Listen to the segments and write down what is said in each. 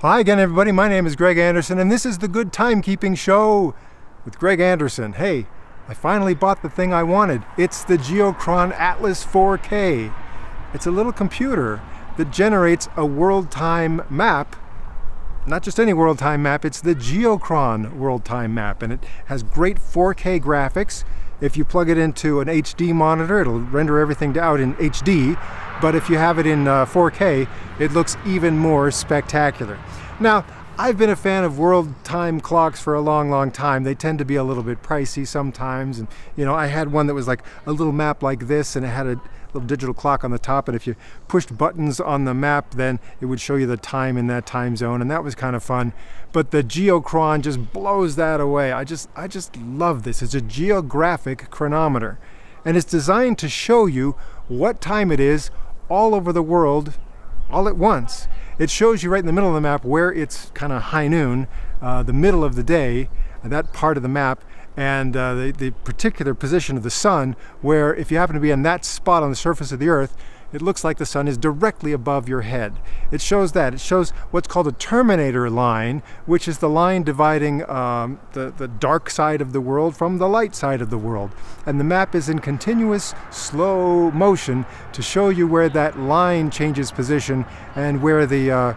Hi again, everybody. My name is Greg Anderson, and this is the Good Timekeeping Show with Greg Anderson. Hey, I finally bought the thing I wanted. It's the Geochron Atlas 4K. It's a little computer that generates a world time map. Not just any world time map, it's the Geochron world time map, and it has great 4K graphics. If you plug it into an HD monitor, it'll render everything out in HD, but if you have it in 4K, it looks even more spectacular. Now, I've been a fan of world time clocks for a long time. They tend to be a little bit pricey sometimes, and I had one that was like a little map like this, and it had a little digital clock on the top, and if you pushed buttons on the map, then it would show you the time in that time zone, and that was kind of fun. But the Geochron just blows that away. I just love this. It's a geographic chronometer, and it's designed to show you what time it is all over the world all at once. It shows you right in the middle of the map where it's kind of high noon, the middle of the day, that part of the map, and the particular position of the sun, where if you happen to be in that spot on the surface of the earth, it looks like the sun is directly above your head. It shows that. It shows what's called a Terminator Line, which is the line dividing the dark side of the world from the light side of the world. And the map is in continuous slow motion to show you where that line changes position and where the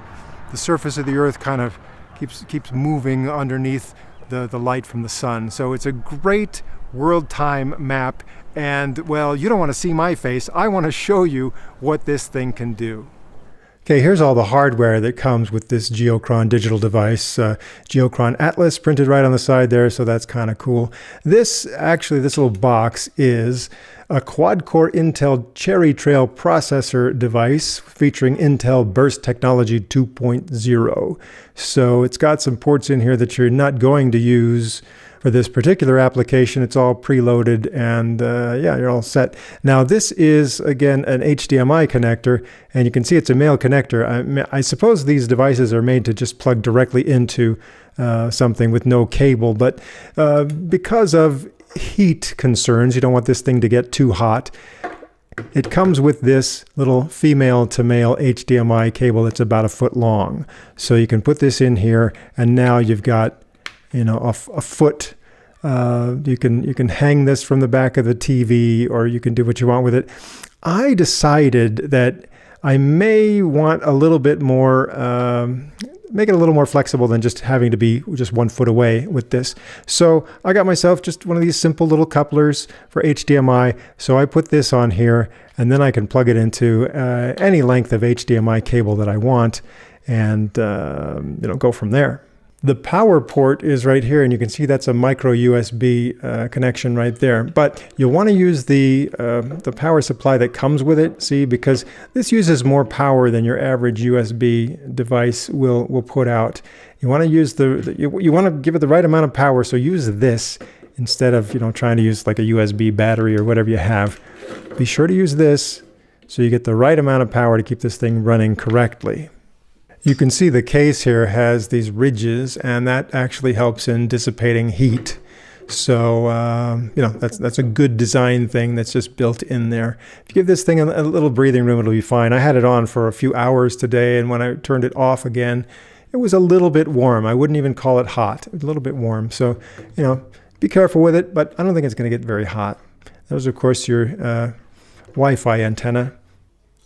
surface of the earth kind of keeps moving underneath the light from the sun. So it's a great world time map, and well, you don't want to see my face. I want to show you what this thing can do. Okay, here's all the hardware that comes with this Geochron digital device. Geochron Atlas printed right on the side there, so that's kind of cool. This little box is a quad-core Intel Cherry Trail processor device featuring Intel Burst Technology 2.0. So it's got some ports in here that you're not going to use for this particular application. It's all preloaded, and yeah, you're all set. Now this is, again, an HDMI connector, and you can see it's a male connector. I suppose these devices are made to just plug directly into something with no cable, but because of heat concerns, you don't want this thing to get too hot. It comes with this little female to male HDMI cable that's about 1 foot long. So you can put this in here, and now you've got a foot. You can hang this from the back of the TV, or you can do what you want with it. I decided that I may want a little bit more, make it a little more flexible than just having to be just 1 foot away with this. So I got myself just one of these simple little couplers for HDMI. So I put this on here, and then I can plug it into any length of HDMI cable that I want, and go from there. The power port is right here, and you can see that's a micro USB connection right there. But you'll want to use the power supply that comes with it, see, because this uses more power than your average USB device will put out. You want to use you want to give it the right amount of power, so use this instead of trying to use like a USB battery or whatever you have. Be sure to use this so you get the right amount of power to keep this thing running correctly. You can see the case here has these ridges, and that actually helps in dissipating heat. So, that's a good design thing that's just built in there. If you give this thing a little breathing room, it'll be fine. I had it on for a few hours today, and when I turned it off again, it was a little bit warm. I wouldn't even call it hot. It was a little bit warm. So, be careful with it, but I don't think it's going to get very hot. That was, of course, your Wi-Fi antenna.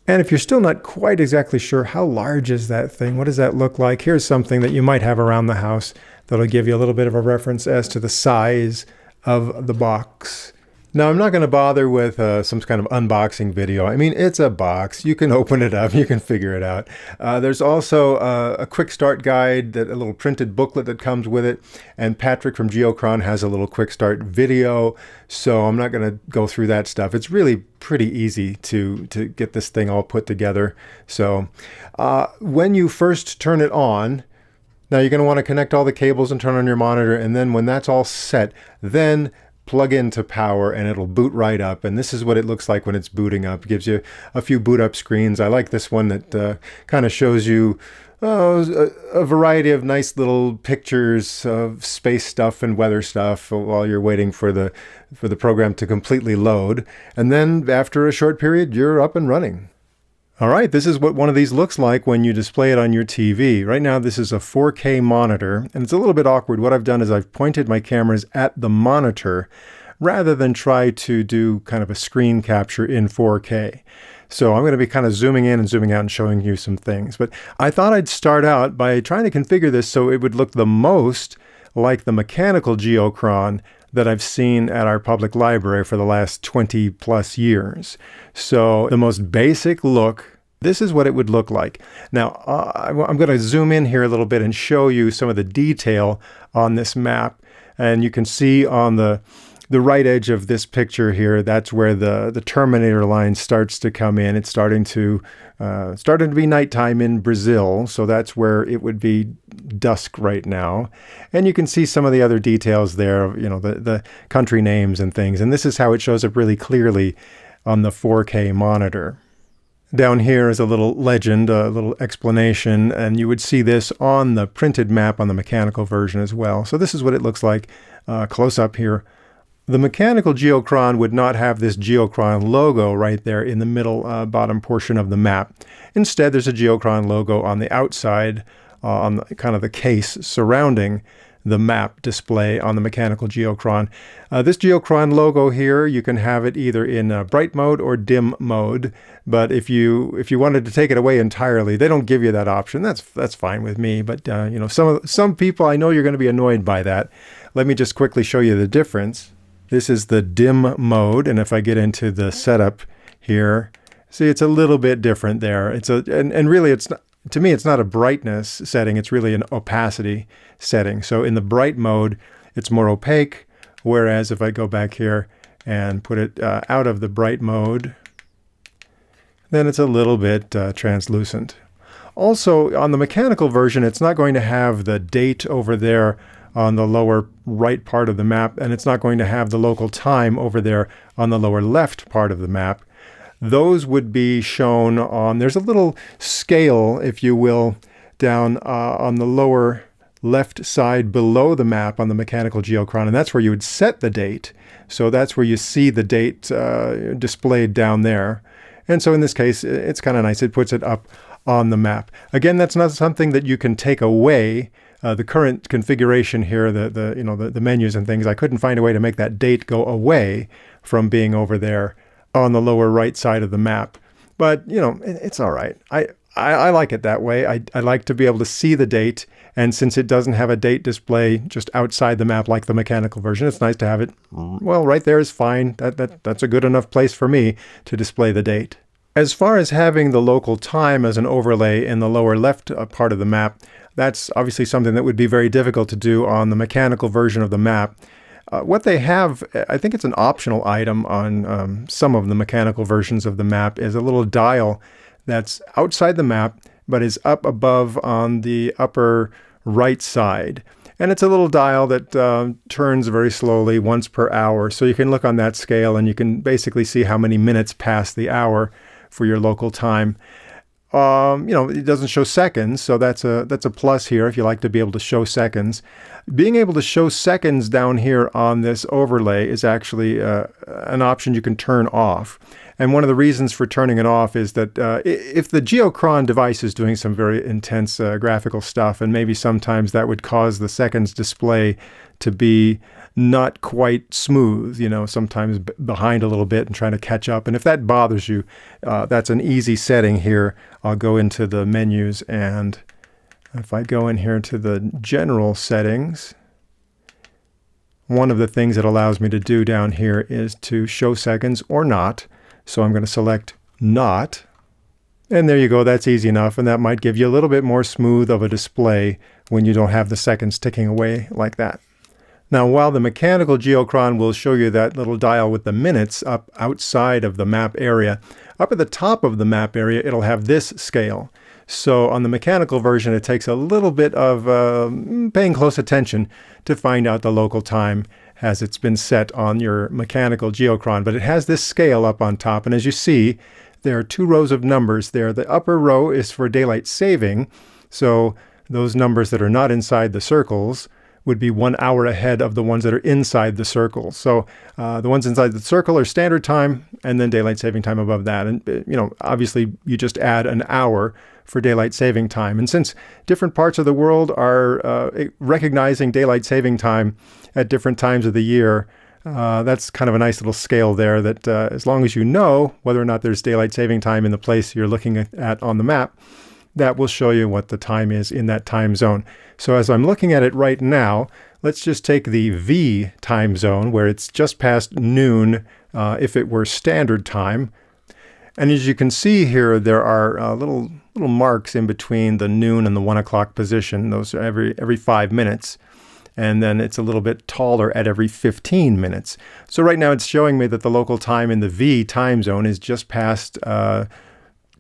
And if you're still not quite exactly sure, how large is that thing? What does that look like? Here's something that you might have around the house that'll give you a little bit of a reference as to the size of the box. Now, I'm not going to bother with some kind of unboxing video. I mean, it's a box. You can open it up. You can figure it out. There's also a quick start guide, a little printed booklet that comes with it. And Patrick from Geochron has a little quick start video. So I'm not going to go through that stuff. It's really pretty easy to get this thing all put together. So when you first turn it on, now you're going to want to connect all the cables and turn on your monitor. And then when that's all set, then plug into power and it'll boot right up. And this is what it looks like when it's booting up. It gives you a few boot up screens. I like this one that kind of shows you a variety of nice little pictures of space stuff and weather stuff while you're waiting for the program to completely load. And then after a short period, you're up and running. All right, this is what one of these looks like when you display it on your TV. Right now, this is a 4K monitor, and it's a little bit awkward. What I've done is I've pointed my cameras at the monitor rather than try to do kind of a screen capture in 4K. So I'm going to be kind of zooming in and zooming out and showing you some things. But I thought I'd start out by trying to configure this so it would look the most like the mechanical Geochron that I've seen at our public library for the last 20 plus years. So the most basic look, this is what it would look like. Now, I'm going to zoom in here a little bit and show you some of the detail on this map. And you can see on the right edge of this picture here, that's where the Terminator Line starts to come in. It's starting to be nighttime in Brazil, so that's where it would be dusk right now. And you can see some of the other details there, you know, the country names and things. And this is how it shows up really clearly on the 4K monitor. Down here is a little legend, a little explanation, and you would see this on the printed map on the mechanical version as well. So this is what it looks like close up here. The mechanical Geochron would not have this Geochron logo right there in the middle bottom portion of the map. Instead, there's a Geochron logo on the outside, on kind of the case surrounding the map display on the mechanical Geochron. This Geochron logo here, you can have it either in bright mode or dim mode. But if you wanted to take it away entirely, they don't give you that option. That's fine with me. But you know, some people, I know you're going to be annoyed by that. Let me just quickly show you the difference. This is the dim mode, and if I get into the setup here, see it's a little bit different there. And really it's not, to me it's not a brightness setting, it's really an opacity setting. So in the bright mode, it's more opaque, whereas if I go back here and put it out of the bright mode, then it's a little bit translucent. Also, on the mechanical version, it's not going to have the date over there on the lower right part of the map, and it's not going to have the local time over there on the lower left part of the map. Those would be shown on, there's a little scale, if you will, down on the lower left side below the map on the mechanical Geochron, and that's where you would set the date. So that's where you see the date displayed down there. And so in this case, it's kind of nice. It puts it up on the map. Again, that's not something that you can take away. The current configuration here, the menus and things, I couldn't find a way to make that date go away from being over there on the lower right side of the map. But, you know, it's all right. I like it that way. I like to be able to see the date, and since it doesn't have a date display just outside the map like the mechanical version, it's nice to have it, well, right there is fine. That's a good enough place for me to display the date. As far as having the local time as an overlay in the lower left part of the map, that's obviously something that would be very difficult to do on the mechanical version of the map. What they have, I think it's an optional item on some of the mechanical versions of the map, is a little dial that's outside the map but is up above on the upper right side. And it's a little dial that turns very slowly once per hour. So you can look on that scale and you can basically see how many minutes past the hour for your local time. You know, it doesn't show seconds, so that's a plus here if you like to be able to show seconds. Being able to show seconds down here on this overlay is actually an option you can turn off. And one of the reasons for turning it off is that if the Geochron device is doing some very intense graphical stuff, and maybe sometimes that would cause the seconds display to be not quite smooth, you know, sometimes behind a little bit and trying to catch up. And if that bothers you, that's an easy setting here. I'll go into the menus, and if I go in here to the general settings, one of the things it allows me to do down here is to show seconds or not. So I'm going to select not. And there you go, that's easy enough. And that might give you a little bit more smooth of a display when you don't have the seconds ticking away like that. Now, while the mechanical Geochron will show you that little dial with the minutes up outside of the map area, up at the top of the map area, it'll have this scale. So on the mechanical version, it takes a little bit of paying close attention to find out the local time as it's been set on your mechanical Geochron. But it has this scale up on top, and as you see, there are two rows of numbers there. The upper row is for daylight saving, so those numbers that are not inside the circles would be 1 hour ahead of the ones that are inside the circle. So the ones inside the circle are standard time, and then daylight saving time above that. And, obviously you just add an hour for daylight saving time. And since different parts of the world are recognizing daylight saving time at different times of the year, that's kind of a nice little scale there that as long as you know whether or not there's daylight saving time in the place you're looking at on the map, that will show you what the time is in that time zone. So as I'm looking at it right now, let's just take the V time zone where it's just past noon if it were standard time. And as you can see here, there are little marks in between the noon and the 1 o'clock position. Those are every 5 minutes. And then it's a little bit taller at every 15 minutes. So right now it's showing me that the local time in the V time zone is just past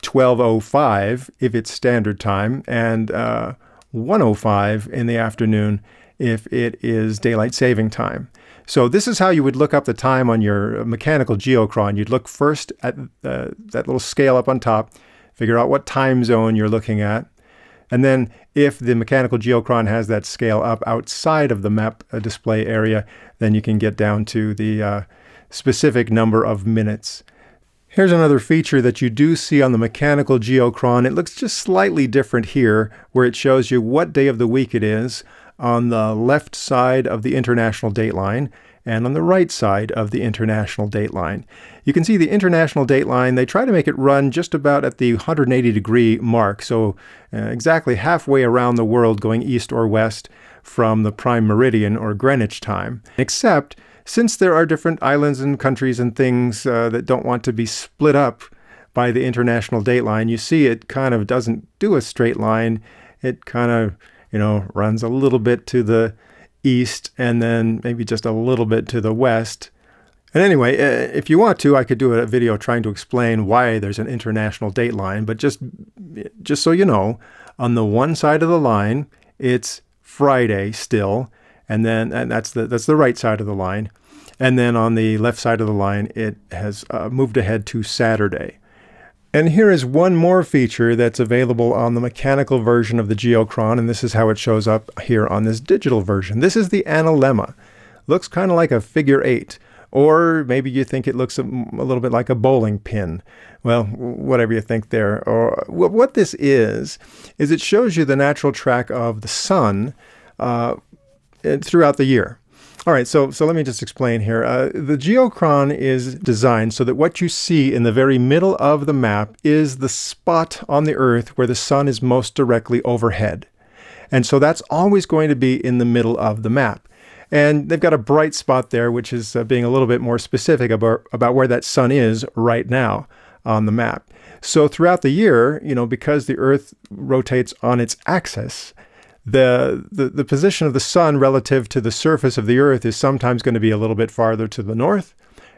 12:05 if it's standard time, and 1:05 in the afternoon if it is daylight saving time. So this is how you would look up the time on your mechanical geochron. You'd look first at that little scale up on top, figure out what time zone you're looking at, and then if the mechanical geochron has that scale up outside of the map display area, then you can get down to the specific number of minutes. Here's another feature that you do see on the mechanical geochron. It looks just slightly different here, where it shows you what day of the week it is on the left side of the international dateline and on the right side of the international dateline. You can see the international dateline, they try to make it run just about at the 180-degree mark, so exactly halfway around the world going east or west from the prime meridian or Greenwich time. Except since there are different islands and countries and things that don't want to be split up by the international dateline, you see it kind of doesn't do a straight line. It kind of, runs a little bit to the east and then maybe just a little bit to the west. And anyway, if you want to, I could do a video trying to explain why there's an international dateline, but just so you know, on the one side of the line, it's Friday still, and that's the right side of the line. And then on the left side of the line, it has moved ahead to Saturday. And here is one more feature that's available on the mechanical version of the Geochron, and this is how it shows up here on this digital version. This is the analemma. Looks kind of like a figure 8, or maybe you think it looks a little bit like a bowling pin. Well, whatever you think there. Or what this is it shows you the natural track of the sun throughout the year. All right, so let me just explain here. The Geochron is designed so that what you see in the very middle of the map is the spot on the Earth where the sun is most directly overhead. And so that's always going to be in the middle of the map. And they've got a bright spot there, which is being a little bit more specific about where that sun is right now on the map. So throughout the year, because the Earth rotates on its axis, the position of the sun relative to the surface of the Earth is sometimes going to be a little bit farther to the north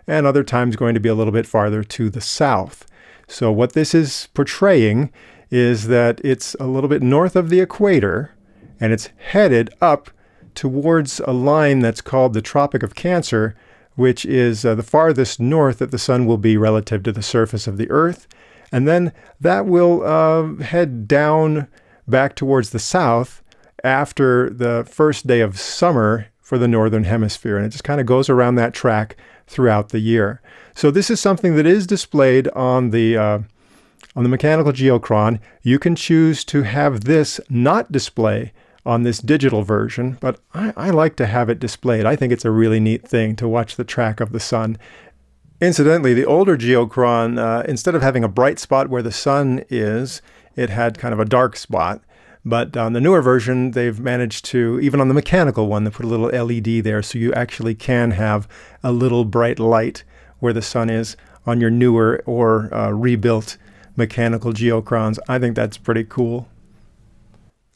and other times going to be a little bit farther to the south. So what this is portraying is that it's a little bit north of the equator and it's headed up towards a line that's called the Tropic of Cancer, which is the farthest north that the sun will be relative to the surface of the Earth. And then that will head down back towards the south after the first day of summer for the northern hemisphere. And it just kind of goes around that track throughout the year. So this is something that is displayed on the mechanical geochron. You can choose to have this not display on this digital version, but I like to have it displayed. I think it's a really neat thing to watch the track of the sun. Incidentally, the older geochron, instead of having a bright spot where the sun is, it had kind of a dark spot. But on the newer version, they've managed to, even on the mechanical one, they put a little LED there so you actually can have a little bright light where the sun is on your newer or rebuilt mechanical geochrons. I think that's pretty cool.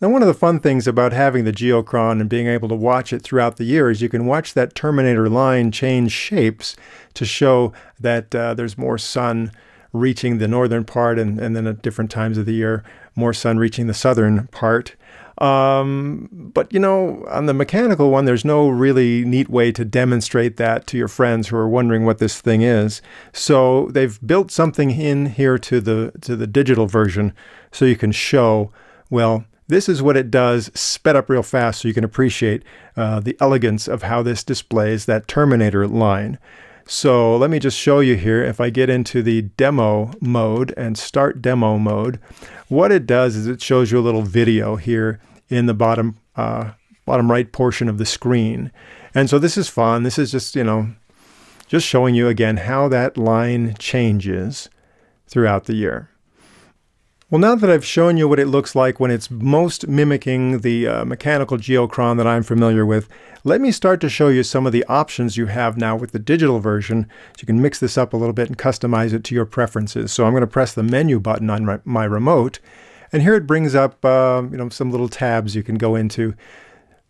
Now, one of the fun things about having the Geochron and being able to watch it throughout the year is you can watch that Terminator line change shapes to show that there's more sun reaching the northern part and then at different times of the year, more sun reaching the southern part. But, on the mechanical one, there's no really neat way to demonstrate that to your friends who are wondering what this thing is. So they've built something in here to the digital version so you can show, well, This is what it does, sped up real fast so you can appreciate the elegance of how this displays that Terminator line. So let me just show you here. If I get into the demo mode and start demo mode, what it does is it shows you a little video here in the bottom right portion of the screen. And so this is fun. This is just, just showing you again how that line changes throughout the year. Well, now that I've shown you what it looks like when it's most mimicking the mechanical Geochron that I'm familiar with, let me start to show you some of the options you have now with the digital version, so you can mix this up a little bit and customize it to your preferences. So I'm going to press the menu button on my remote, and here it brings up some little tabs you can go into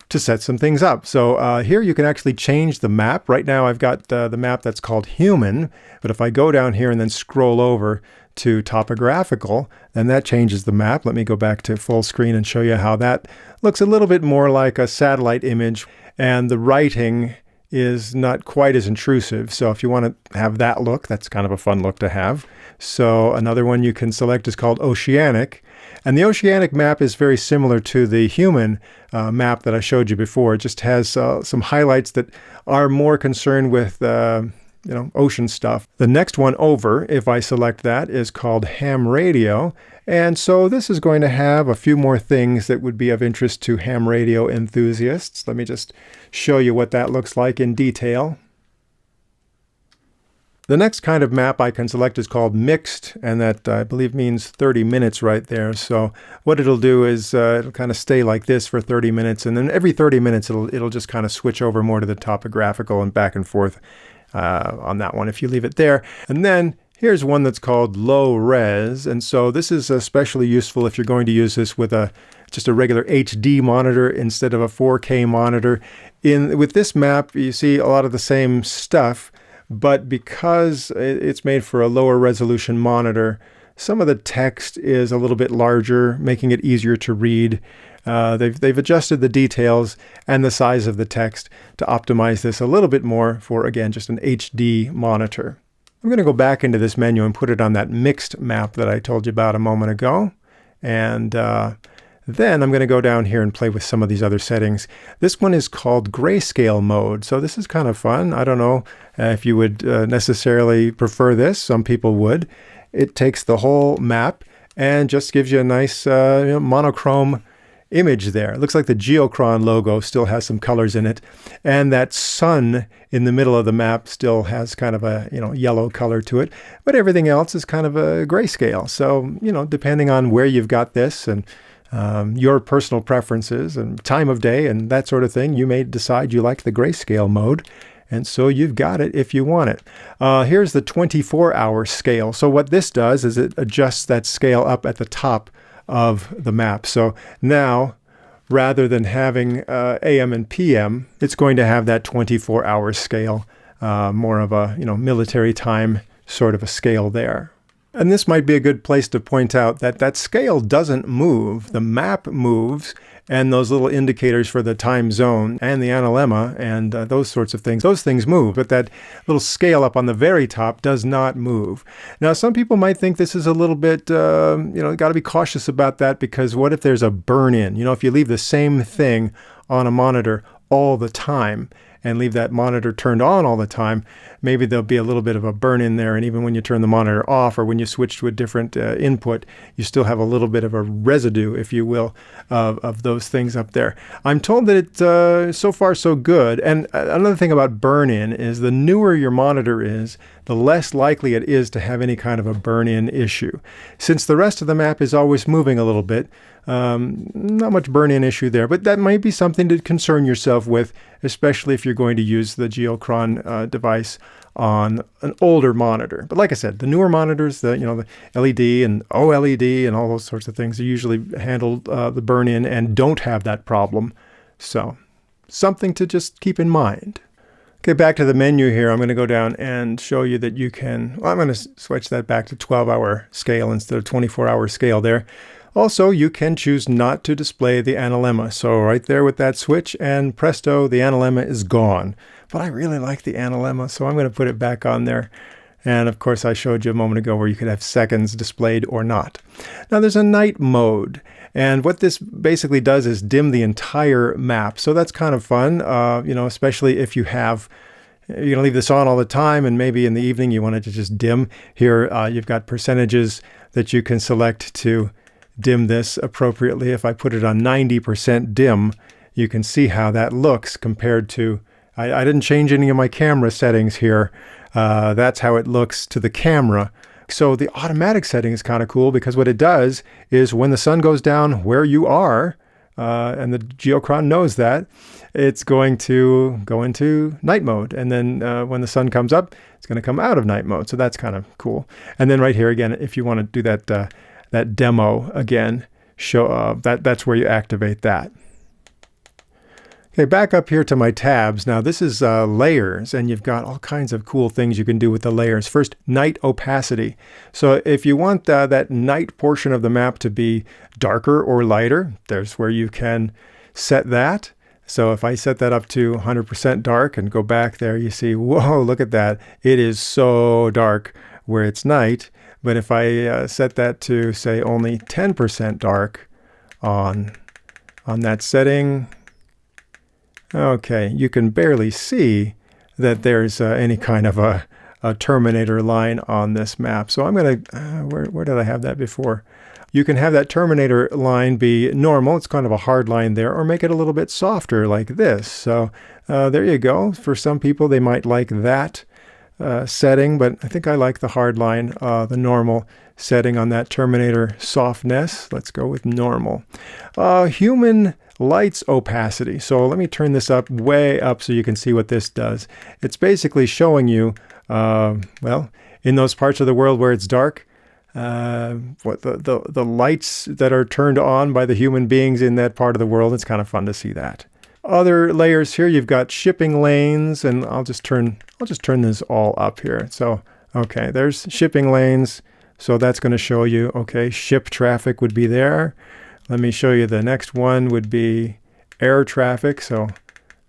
to set some things up. So here you can actually change the map. Right now I've got the map that's called Human, but if I go down here and then scroll over to Topographical, then that changes the map. Let me go back to full screen and show you how that looks a little bit more like a satellite image, and the writing is not quite as intrusive. So if you want to have that look, that's kind of a fun look to have. So another one you can select is called Oceanic. And the Oceanic map is very similar to the Human map that I showed you before. It just has some highlights that are more concerned with ocean stuff. The next one over, if I select that, is called Ham Radio. And so this is going to have a few more things that would be of interest to ham radio enthusiasts. Let me just show you what that looks like in detail. The next kind of map I can select is called Mixed, and that I believe means 30 minutes right there. So what it'll do is it'll kind of stay like this for 30 minutes, and then every 30 minutes it'll just kind of switch over more to the topographical and back and forth on that one if you leave it there. And then here's one that's called Low Res, and so this is especially useful if you're going to use this with just a regular HD monitor instead of a 4K monitor. With this map, you see a lot of the same stuff, but because it's made for a lower resolution monitor, some of the text is a little bit larger, making it easier to read. They've adjusted the details and the size of the text to optimize this a little bit more for, again, just an HD monitor. I'm going to go back into this menu and put it on that mixed map that I told you about a moment ago. And then I'm going to go down here and play with some of these other settings. This one is called Grayscale Mode. So this is kind of fun. I don't know if you would necessarily prefer this. Some people would. It takes the whole map and just gives you a nice monochrome image there. It looks like the Geochron logo still has some colors in it, and that sun in the middle of the map still has kind of a yellow color to it, but everything else is kind of a grayscale. So depending on where you've got this and your personal preferences and time of day and that sort of thing, you may decide you like the grayscale mode, and so you've got it if you want it. Here's the 24-hour scale. So what this does is it adjusts that scale up at the top of the map. So now, rather than having AM and PM, it's going to have that 24-hour scale, more of a military time sort of a scale there. And this might be a good place to point out that that scale doesn't move. The map moves, and those little indicators for the time zone and the analemma and those sorts of things, those things move, but that little scale up on the very top does not move. Now, some people might think this is a little bit, got to be cautious about that, because what if there's a burn-in? If you leave the same thing on a monitor all the time and leave that monitor turned on all the time, maybe there'll be a little bit of a burn in there. And even when you turn the monitor off or when you switch to a different input, you still have a little bit of a residue, if you will, of those things up there. I'm told that it's so far so good. And another thing about burn-in is the newer your monitor is, the less likely it is to have any kind of a burn-in issue. Since the rest of the map is always moving a little bit, not much burn-in issue there, but that might be something to concern yourself with, especially if you're going to use the Geochron device on an older monitor. But like I said, the newer monitors, the LED and OLED and all those sorts of things, they usually handle the burn-in and don't have that problem. So something to just keep in mind. Okay, back to the menu here. I'm going to go down and show you that you can, I'm going to switch that back to 12-hour scale instead of 24-hour scale there. Also, you can choose not to display the analemma. So right there with that switch, and presto, the analemma is gone. But I really like the analemma, so I'm going to put it back on there. And of course, I showed you a moment ago where you could have seconds displayed or not. Now there's a night mode. And what this basically does is dim the entire map. So that's kind of fun, especially if you're going to leave this on all the time and maybe in the evening you want it to just dim. Here you've got percentages that you can select to dim this appropriately. If I put it on 90% dim, you can see how that looks compared to, I didn't change any of my camera settings here. That's how it looks to the camera. So the automatic setting is kind of cool because what it does is when the sun goes down where you are, and the Geochron knows that, it's going to go into night mode. And then when the sun comes up, it's going to come out of night mode. So that's kind of cool. And then right here again, if you want to do that demo again, that's where you activate that. Okay, back up here to my tabs. Now this is layers, and you've got all kinds of cool things you can do with the layers. First, night opacity. So if you want that night portion of the map to be darker or lighter, there's where you can set that. So if I set that up to 100% dark and go back there, you see, whoa, look at that. It is so dark where it's night. But if I set that to, say, only 10% dark on that setting, okay, you can barely see that there's any kind of a Terminator line on this map. So I'm going to, where did I have that before? You can have that Terminator line be normal. It's kind of a hard line there, or make it a little bit softer like this. So there you go. For some people, they might like that setting, but I think I like the hard line, the normal setting on that Terminator softness. Let's go with normal. Human lights opacity. So let me turn this up way up so you can see what this does. It's basically showing you, well, in those parts of the world where it's dark, what the lights that are turned on by the human beings in that part of the world. It's kind of fun to see that. Other layers here, you've got shipping lanes, and I'll just turn this all up here. So, okay, there's shipping lanes. So that's going to show you, okay, ship traffic would be there. Let me show you the next one would be air traffic. So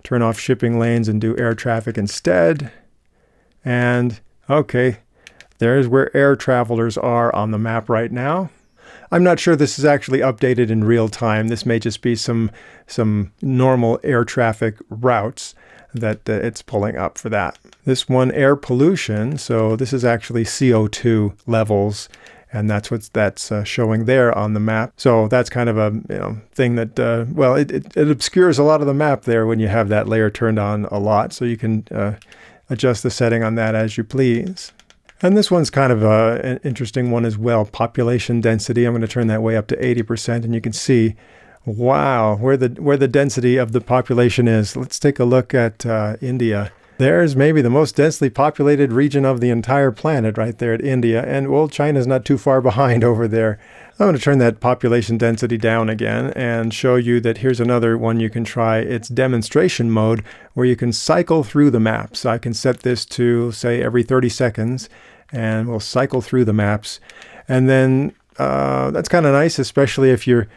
turn off shipping lanes and do air traffic instead. And okay, there's where air travelers are on the map right now. I'm not sure this is actually updated in real time. This may just be some normal air traffic routes that it's pulling up for that. This one, air pollution. So this is actually CO2 levels. And that's what's showing there on the map. So that's kind of a thing that, well, it obscures a lot of the map there when you have that layer turned on a lot. So you can adjust the setting on that as you please. And this one's kind of an interesting one as well. Population density. I'm going to turn that way up to 80%, and you can see, wow, where the density of the population is. Let's take a look at India. There's maybe the most densely populated region of the entire planet right there at India. And, well, China's not too far behind over there. I'm going to turn that population density down again and show you that here's another one you can try. It's demonstration mode, where you can cycle through the maps. I can set this to, say, every 30 seconds, and we'll cycle through the maps. And then that's kind of nice, especially if you're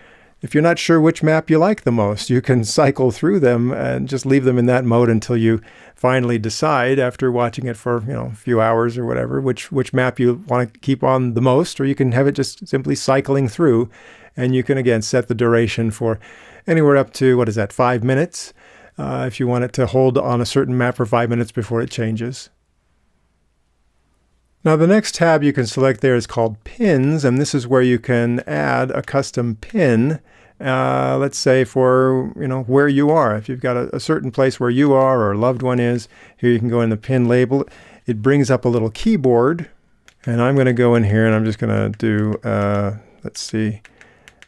not sure which map you like the most. You can cycle through them and just leave them in that mode until you finally decide, after watching it for a few hours or whatever, which map you want to keep on the most. Or you can have it just simply cycling through, and you can again set the duration for anywhere up to, 5 minutes, if you want it to hold on a certain map for 5 minutes before it changes. Now the next tab you can select there is called pins, and this is where you can add a custom pin, let's say for where you are. If you've got a certain place where you are or a loved one is, here you can go in the pin label. It brings up a little keyboard, and I'm going to go in here and I'm just going to do, let's see,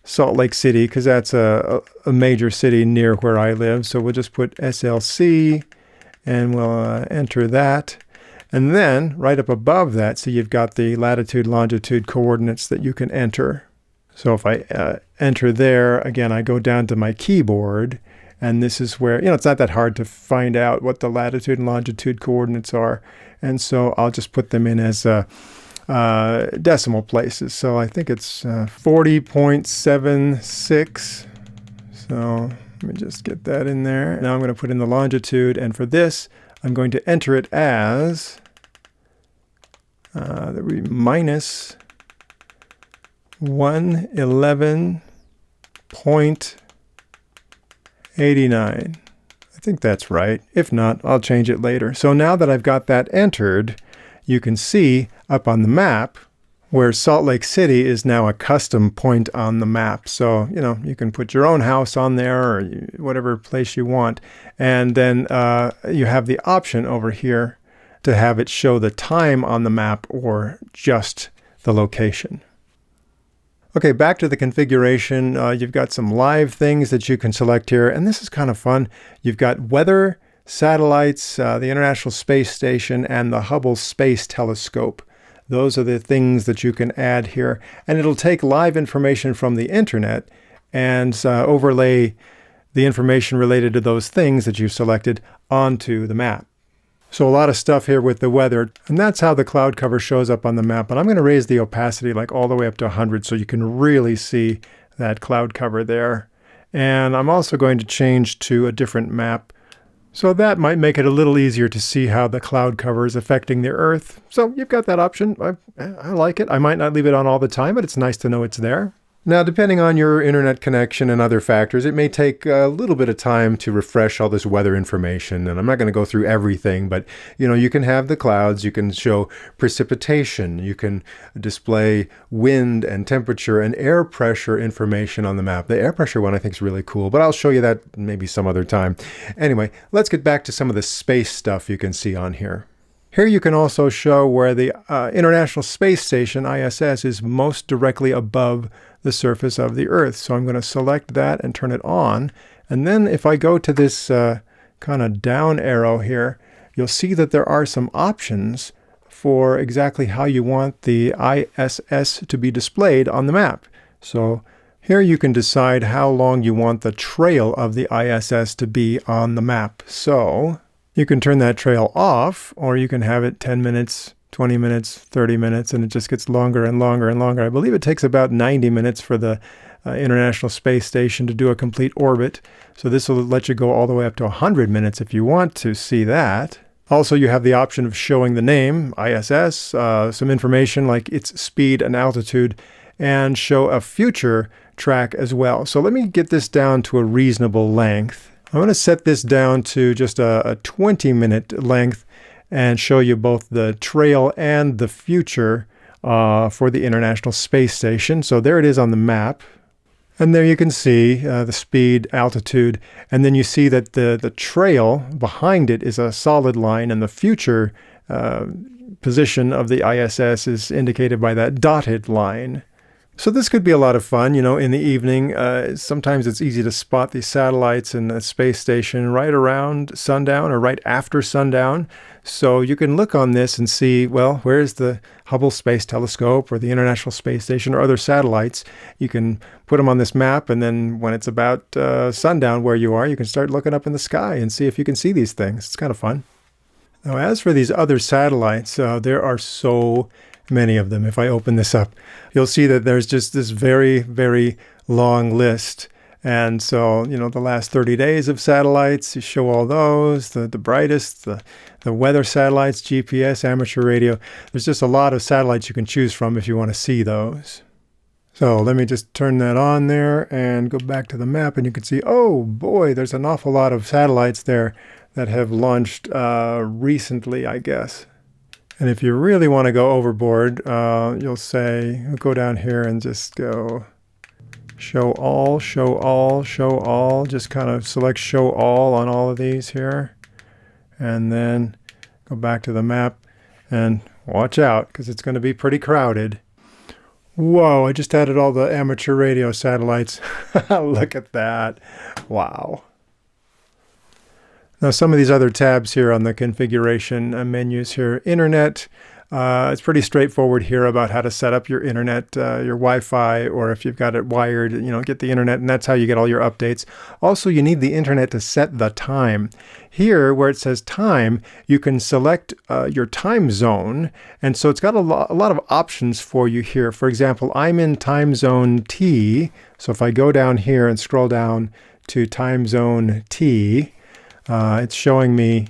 Salt Lake City, because that's a major city near where I live. So we'll just put SLC, and we'll enter that. And then right up above that, so you've got the latitude, longitude coordinates that you can enter. So if I enter there, again, I go down to my keyboard, and this is where, it's not that hard to find out what the latitude and longitude coordinates are. And so I'll just put them in as decimal places. So I think it's 40.76. So let me just get that in there. Now I'm going to put in the longitude, and for this, I'm going to enter it as that would be minus 111.6. 0.89. I think that's right. If not, I'll change it later. So now that I've got that entered, you can see up on the map where Salt Lake City is now a custom point on the map. So, you can put your own house on there or whatever place you want. And then you have the option over here to have it show the time on the map or just the location. Okay, back to the configuration. You've got some live things that you can select here, and this is kind of fun. You've got weather, satellites, the International Space Station, and the Hubble Space Telescope. Those are the things that you can add here, and it'll take live information from the internet and overlay the information related to those things that you've selected onto the map. So a lot of stuff here with the weather, and that's how the cloud cover shows up on the map. But I'm going to raise the opacity like all the way up to 100 so you can really see that cloud cover there. And I'm also going to change to a different map. So that might make it a little easier to see how the cloud cover is affecting the Earth. So you've got that option. I like it. I might not leave it on all the time, but it's nice to know it's there. Now, depending on your internet connection and other factors, it may take a little bit of time to refresh all this weather information. And I'm not going to go through everything, but you can have the clouds, you can show precipitation, you can display wind and temperature and air pressure information on the map. The air pressure one I think is really cool, but I'll show you that maybe some other time. Anyway, let's get back to some of the space stuff you can see on here. Here you can also show where the International Space Station, ISS, is most directly above the surface of the Earth. So I'm going to select that and turn it on. And then if I go to this kind of down arrow here, you'll see that there are some options for exactly how you want the ISS to be displayed on the map. So here you can decide how long you want the trail of the ISS to be on the map. So you can turn that trail off, or you can have it 10 minutes, 20 minutes, 30 minutes, and it just gets longer and longer and longer. I believe it takes about 90 minutes for the International Space Station to do a complete orbit. So this will let you go all the way up to 100 minutes if you want to see that. Also, you have the option of showing the name, ISS, some information like its speed and altitude, and show a future track as well. So let me get this down to a reasonable length. I'm going to set this down to just a 20-minute length and show you both the trail and the future for the International Space Station. So there it is on the map. And there you can see the speed, altitude, and then you see that the trail behind it is a solid line, and the future position of the ISS is indicated by that dotted line. So this could be a lot of fun, in the evening. Sometimes it's easy to spot these satellites and the space station right around sundown or right after sundown. So you can look on this and see, well, where's the Hubble Space Telescope or the International Space Station or other satellites? You can put them on this map, and then when it's about sundown where you are, you can start looking up in the sky and see if you can see these things. It's kind of fun. Now, as for these other satellites, there are so many of them. If I open this up, you'll see that there's just this very, very long list. And so, the last 30 days of satellites, you show all those, the brightest, the weather satellites, GPS, amateur radio. There's just a lot of satellites you can choose from if you want to see those. So let me just turn that on there and go back to the map, and you can see, oh boy, there's an awful lot of satellites there that have launched recently, I guess. And if you really want to go overboard, you'll go down here and just go show all, show all, show all. Just kind of select show all on all of these here. And then go back to the map and watch out, because it's going to be pretty crowded. Whoa, I just added all the amateur radio satellites. Look at that. Wow. Now, some of these other tabs here on the configuration menus here, Internet, it's pretty straightforward here about how to set up your Internet, your Wi-Fi, or if you've got it wired, get the Internet, and that's how you get all your updates. Also, you need the Internet to set the time. Here, where it says time, you can select your time zone, and so it's got a lot of options for you here. For example, I'm in time zone T, so if I go down here and scroll down to time zone T, it's showing me,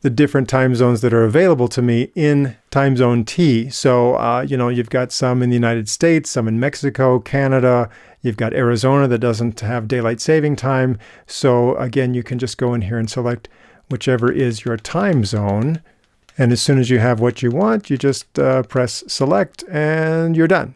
the different time zones that are available to me in time zone T. So, you know, you've got some in the United States, some in Mexico, Canada. You've got Arizona that doesn't have daylight saving time. So again, you can just go in here and select whichever is your time zone. And as soon as you have what you want, you just press select and you're done.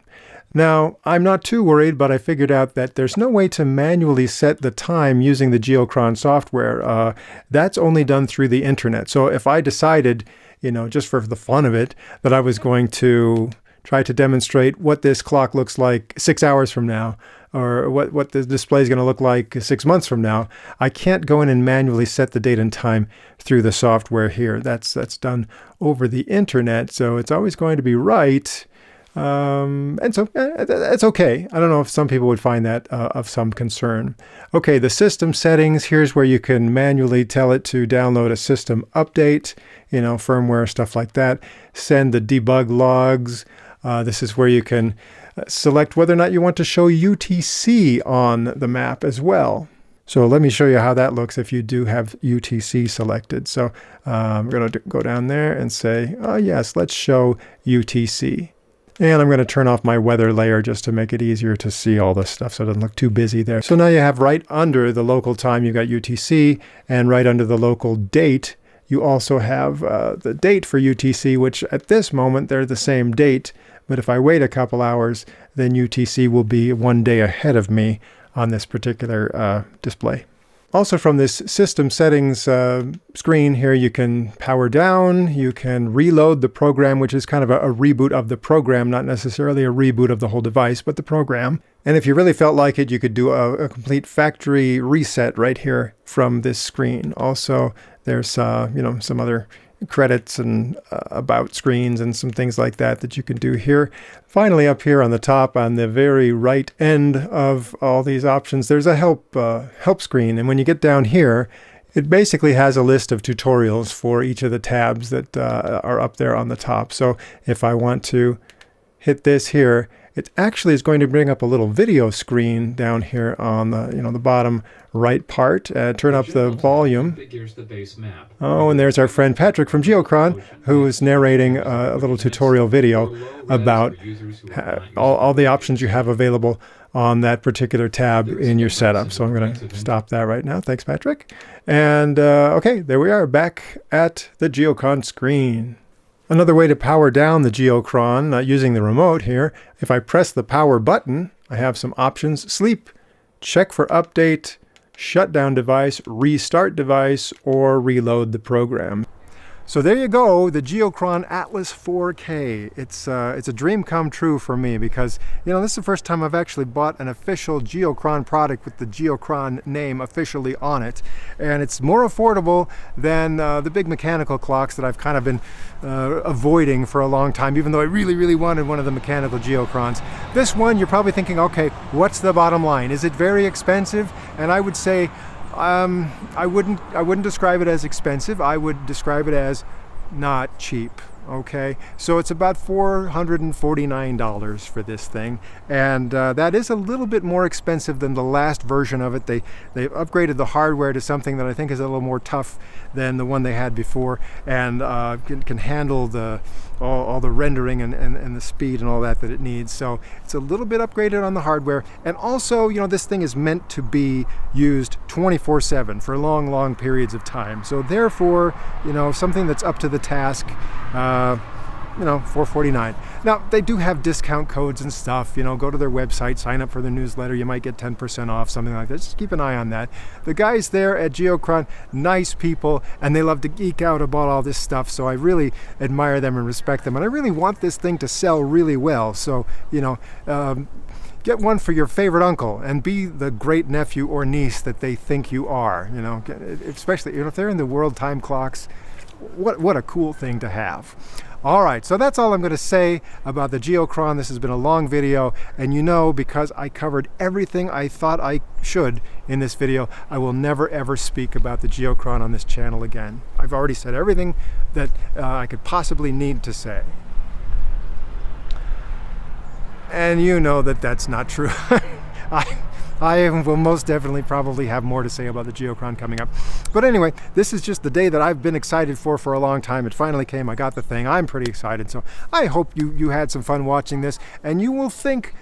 Now, I'm not too worried, but I figured out that there's no way to manually set the time using the Geochron software. That's only done through the internet. So if I decided, you know, just for the fun of it, that I was going to try to demonstrate what this clock looks like 6 hours from now, or what the display is going to look like 6 months from now, I can't go in and manually set the date and time through the software here. That's done over the internet, so it's always going to be right. And so that's okay. I don't know if some people would find that of some concern. Okay, the system settings, here's where you can manually tell it to download a system update, you know, firmware, stuff like that. Send the debug logs. This is where you can select whether or not you want to show UTC on the map as well. So let me show you how that looks if you do have UTC selected. So I'm going to go down there and say, oh yes, let's show UTC. And I'm going to turn off my weather layer just to make it easier to see all this stuff so it doesn't look too busy there. So now you have right under the local time, you got UTC, and right under the local date, you also have the date for UTC, which at this moment, they're the same date. But if I wait a couple hours, then UTC will be 1 day ahead of me on this particular display. Also from this system settings screen here, you can power down, you can reload the program, which is kind of a reboot of the program, not necessarily a reboot of the whole device, but the program. And if you really felt like it, you could do a complete factory reset right here from this screen. Also, there's you know, some other credits and about screens and some things like that you can do here. Finally, up here on the top, on the very right end of all these options, there's a help screen. And when you get down here, it basically has a list of tutorials for each of the tabs that are up there on the top. So if I want to hit this here, it actually is going to bring up a little video screen down here on the, you know, the bottom right part. Turn up the volume. Oh, and there's our friend Patrick from Geochron, who is narrating a little tutorial video about all the options you have available on that particular tab in your setup. So I'm going to stop that right now. Thanks, Patrick. And okay, there we are back at the Geochron screen. Another way to power down the Geochron using the remote here, if I press the power button, I have some options: sleep, check for update, shut down device, restart device, or reload the program. So there you go, the Geochron Atlas 4K. It's a dream come true for me because, you know, this is the first time I've actually bought an official Geochron product with the Geochron name officially on it. And it's more affordable than the big mechanical clocks that I've kind of been avoiding for a long time, even though I really, really wanted one of the mechanical Geochrons. This one, you're probably thinking, okay, what's the bottom line? Is it very expensive? And I would say, I wouldn't describe it as expensive. I would describe it as not cheap. Okay, so it's about $449 for this thing, and that is a little bit more expensive than the last version of it. They've upgraded the hardware to something that I think is a little more tough than the one they had before, and can handle all the rendering and the speed and all that it needs. So it's a little bit upgraded on the hardware, and also, you know, this thing is meant to be used 24/7 for long periods of time. So therefore, you know, something that's up to the task. You know, $449. Now, they do have discount codes and stuff. You know, go to their website, sign up for the newsletter. You might get 10% off, something like that. Just keep an eye on that. The guys there at Geochron, nice people, and they love to geek out about all this stuff. So I really admire them and respect them. And I really want this thing to sell really well. So, you know, get one for your favorite uncle and be the great nephew or niece that they think you are. You know, especially, you know, if they're in the world time clocks. What a cool thing to have. All right, so that's all I'm going to say about the Geochron. This has been a long video, and you know, because I covered everything I thought I should in this video, I will never ever speak about the Geochron on this channel again. I've already said everything that I could possibly need to say. And you know that that's not true. I will most definitely probably have more to say about the Geochron coming up. But anyway, this is just the day that I've been excited for a long time. It finally came. I got the thing. I'm pretty excited. So I hope you had some fun watching this, and you will think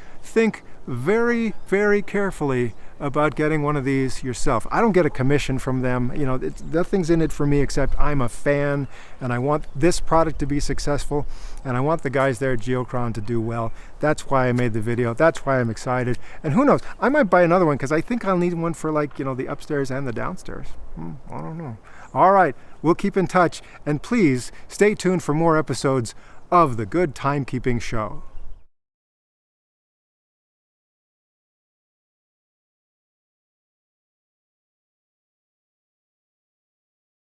very, very carefully about getting one of these yourself. I don't get a commission from them. You know, nothing's in it for me except I'm a fan, and I want this product to be successful, and I want the guys there at Geochron to do well. That's why I made the video. That's why I'm excited. And who knows, I might buy another one, because I think I'll need one for, like, you know, the upstairs and the downstairs. I don't know. All right, we'll keep in touch, and please stay tuned for more episodes of the Good Timekeeping Show.